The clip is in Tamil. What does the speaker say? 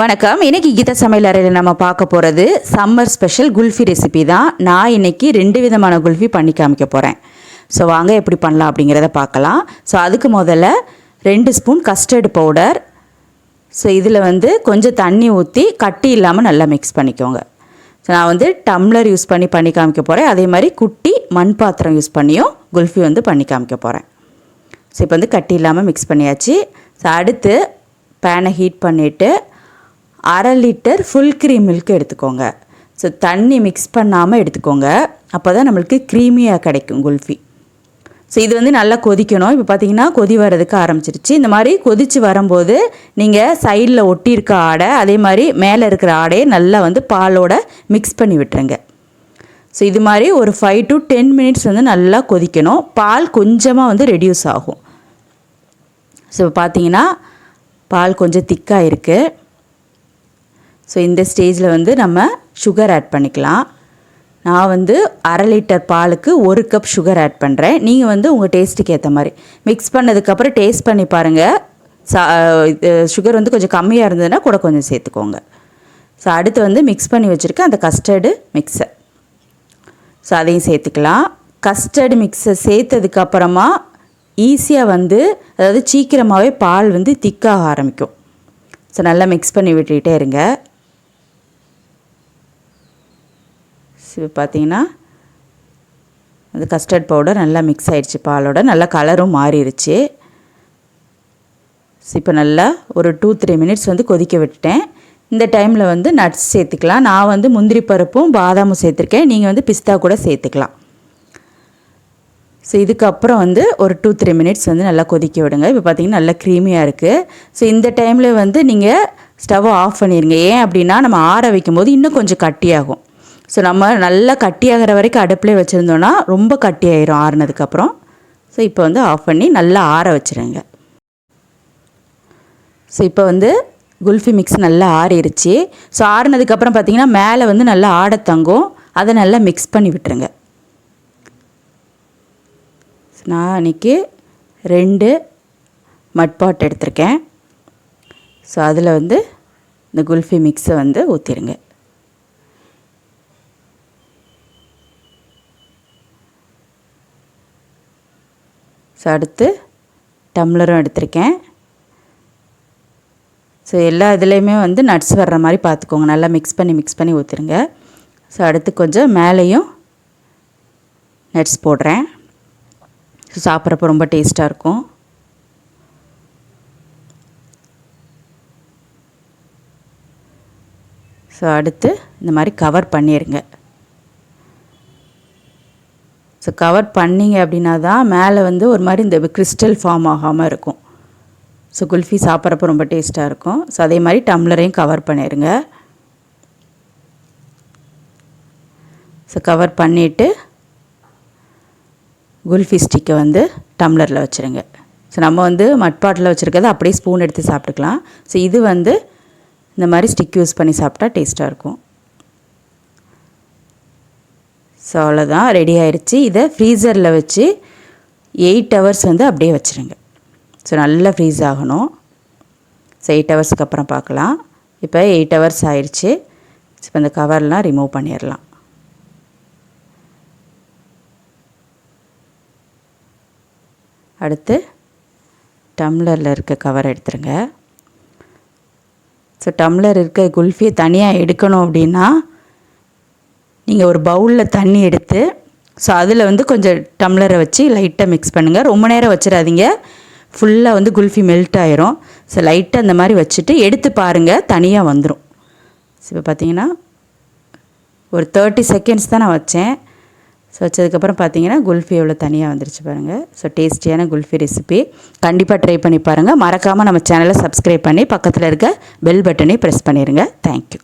வணக்கம். இன்றைக்கி கீதா சமையல் அறையில் நம்ம பார்க்க போகிறது சம்மர் ஸ்பெஷல் குல்ஃபி ரெசிபி தான். நான் இன்றைக்கி 2 விதமான குல்ஃபி பண்ணி காமிக்க போகிறேன். ஸோ வாங்க எப்படி பண்ணலாம் அப்படிங்கிறத பார்க்கலாம். ஸோ அதுக்கு முதல்ல 2 ஸ்பூன் கஸ்டர்டு பவுடர். ஸோ இதில் கொஞ்சம் தண்ணி ஊற்றி கட்டி இல்லாமல் நல்லா மிக்ஸ் பண்ணிக்கோங்க. ஸோ நான் டம்ளர் யூஸ் பண்ணி காமிக்க போகிறேன். அதே மாதிரி குட்டி மண் பாத்திரம் யூஸ் பண்ணியும் குல்ஃபி பண்ணி காமிக்க போகிறேன். ஸோ இப்போ கட்டி இல்லாமல் மிக்ஸ் பண்ணியாச்சு. ஸோ அடுத்து பேனை ஹீட் பண்ணிவிட்டு 1/2 லிட்டர் ஃபுல் க்ரீம் மில்க் எடுத்துக்கோங்க. ஸோ தண்ணி மிக்ஸ் பண்ணாமல் எடுத்துக்கோங்க. அப்போ தான் நம்மளுக்கு க்ரீமியாக கிடைக்கும் குல்ஃபி. ஸோ இது நல்லா கொதிக்கணும். இப்போ பார்த்திங்கன்னா கொதி வரதுக்கு ஆரம்பிச்சிருச்சு. இந்த மாதிரி கொதித்து வரும்போது நீங்கள் சைடில் ஒட்டியிருக்க ஆடை அதே மாதிரி மேலே இருக்கிற ஆடையை நல்லா பாலோட மிக்ஸ் பண்ணி விட்டுருங்க. ஸோ இது மாதிரி ஒரு 5 to 10 மினிட்ஸ் நல்லா கொதிக்கணும். பால் கொஞ்சமாக ரெடியூஸ் ஆகும். ஸோ பார்த்திங்கன்னா பால் கொஞ்சம் திக்காக இருக்குது. ஸோ இந்த ஸ்டேஜில் நம்ம சுகர் ஆட் பண்ணிக்கலாம். நான் 1/2 லிட்டர் பாலுக்கு 1 கப் சுகர் ஆட் பண்ணுறேன். நீங்கள் உங்கள் டேஸ்ட்டுக்கு ஏற்ற மாதிரி மிக்ஸ் பண்ணதுக்கப்புறம் டேஸ்ட் பண்ணி பாருங்கள். சுகர் கொஞ்சம் கம்மியாக இருந்ததுன்னா கூட கொஞ்சம் சேர்த்துக்கோங்க. ஸோ அடுத்து மிக்ஸ் பண்ணி வச்சுருக்க அந்த கஸ்டர்டு மிக்ஸர். ஸோ அதையும் சேர்த்துக்கலாம். கஸ்டர்டு மிக்ஸை சேர்த்ததுக்கப்புறமா ஈஸியாக அதாவது சீக்கிரமாகவே பால் திக்காக ஆரம்பிக்கும். ஸோ நல்லா மிக்ஸ் பண்ணி விட்டுக்கிட்டே இருங்க. ஸோ பார்த்தீங்கன்னா அந்த கஸ்டர்ட் பவுடர் நல்லா மிக்ஸ் ஆகிடுச்சு பாலோட. நல்லா கலரும் மாறிடுச்சு. ஸோ இப்போ நல்லா ஒரு 2-3 மினிட்ஸ் கொதிக்க விட்டுட்டேன். இந்த டைமில் நட்ஸ் சேர்த்துக்கலாம். நான் முந்திரி பருப்பும் பாதாமும் சேர்த்துருக்கேன். நீங்கள் பிஸ்தா கூட சேர்த்துக்கலாம். ஸோ இதுக்கப்புறம் ஒரு 2-3 மினிட்ஸ் நல்லா கொதிக்க விடுங்க. இப்போ பார்த்திங்கன்னா நல்லா க்ரீமியாக இருக்குது. ஸோ இந்த டைமில் நீங்கள் ஸ்டவ்வை ஆஃப் பண்ணிடுங்க. ஏன் அப்படின்னா நம்ம ஆற வைக்கும்போது இன்னும் கொஞ்சம் கட்டியாகும். ஸோ நம்ம நல்லா கட்டியாகிற வரைக்கும் அடுப்பிலே வச்சுருந்தோன்னா ரொம்ப கட்டியாயிரும் ஆறுனதுக்கப்புறம். ஸோ இப்போ ஆஃப் பண்ணி நல்லா ஆற வச்சுருங்க. ஸோ இப்போ குல்ஃபி மிக்ஸ் நல்லா ஆறிடுச்சு. ஸோ ஆறுனதுக்கப்புறம் பார்த்திங்கன்னா மேலே நல்லா ஆடை தங்கும். அதை நல்லா மிக்ஸ் பண்ணி விட்டுருங்க. நான் இன்றைக்கி 2 மட்பாட் எடுத்திருக்கேன். ஸோ அதில் இந்த குல்ஃபி மிக்ஸை ஊற்றிடுங்க. ஸோ அடுத்து டம்ளரும் எடுத்திருக்கேன். ஸோ எல்லா இதுலேயுமே நட்ஸ் வர்ற மாதிரி பார்த்துக்கோங்க. நல்லா மிக்ஸ் பண்ணி ஊற்றிடுங்க. ஸோ அடுத்து கொஞ்சம் மேலேயும் நட்ஸ் போடுறேன். ஸோ சாப்பிட்றப்போ ரொம்ப டேஸ்ட்டாக இருக்கும். ஸோ அடுத்து இந்த மாதிரி கவர் பண்ணிடுங்க. ஸோ கவர் பண்ணிங்க அப்படின்னா தான் மேலே ஒரு மாதிரி இந்த கிறிஸ்டல் ஃபார்ம் ஆகாமல் இருக்கும். ஸோ குல்ஃபி சாப்பிட்றப்போ ரொம்ப டேஸ்ட்டாக இருக்கும். ஸோ அதே மாதிரி டம்ளரையும் கவர் பண்ணிடுங்க. ஸோ கவர் பண்ணிவிட்டு குல்ஃபி ஸ்டிக்கை டம்ளரில் வச்சுருங்க. ஸோ நம்ம மட்பாட்டில் வச்சுருக்கிறத அப்படியே ஸ்பூன் எடுத்து சாப்பிட்டுக்கலாம். ஸோ இது இந்த மாதிரி ஸ்டிக் யூஸ் பண்ணி சாப்பிட்டா டேஸ்ட்டாக இருக்கும். ஸோ அவ்வளோதான், ரெடி ஆயிடுச்சு. இதை ஃப்ரீசரில் வச்சு 8 ஹவர்ஸ் அப்படியே வச்சுருங்க. ஸோ நல்லா ஃப்ரீஸ் ஆகணும். ஸோ 8 ஹவர்ஸ்க்கு அப்புறம் பார்க்கலாம். இப்போ 8 ஹவர்ஸ் ஆயிடுச்சு. இப்போ இந்த கவர்லாம் ரிமூவ் பண்ணிடலாம். அடுத்து டம்ளரில் இருக்க கவர் எடுத்துருங்க. ஸோ டம்ளர் இருக்க குல்ஃபியை தனியாக எடுக்கணும் அப்படின்னா நீங்கள் ஒரு பவுலில் தண்ணி எடுத்து ஸோ அதில் கொஞ்சம் டம்ளரை வச்சு லைட்டாக மிக்ஸ் பண்ணுங்கள். ரொம்ப நேரம் வச்சிடாதீங்க. ஃபுல்லாக குல்ஃபி மெல்ட் ஆயிரும். ஸோ லைட்டாக அந்த மாதிரி வச்சுட்டு எடுத்து பாருங்கள், தனியாக வந்துடும். ஸோ இப்போ பார்த்தீங்கன்னா ஒரு 30 செகண்ட்ஸ் தான் நான் வச்சேன். ஸோ வச்சதுக்கப்புறம் பார்த்தீங்கன்னா குல்ஃபி எவ்வளோ தனியாக வந்துருச்சு பாருங்கள். ஸோ டேஸ்டியான குல்ஃபி ரெசிபி கண்டிப்பாக ட்ரை பண்ணி பாருங்கள். மறக்காமல் நம்ம சேனலை சப்ஸ்கிரைப் பண்ணி பக்கத்தில் இருக்க பெல் பட்டனை ப்ரெஸ் பண்ணிடுங்க. தேங்க்யூ.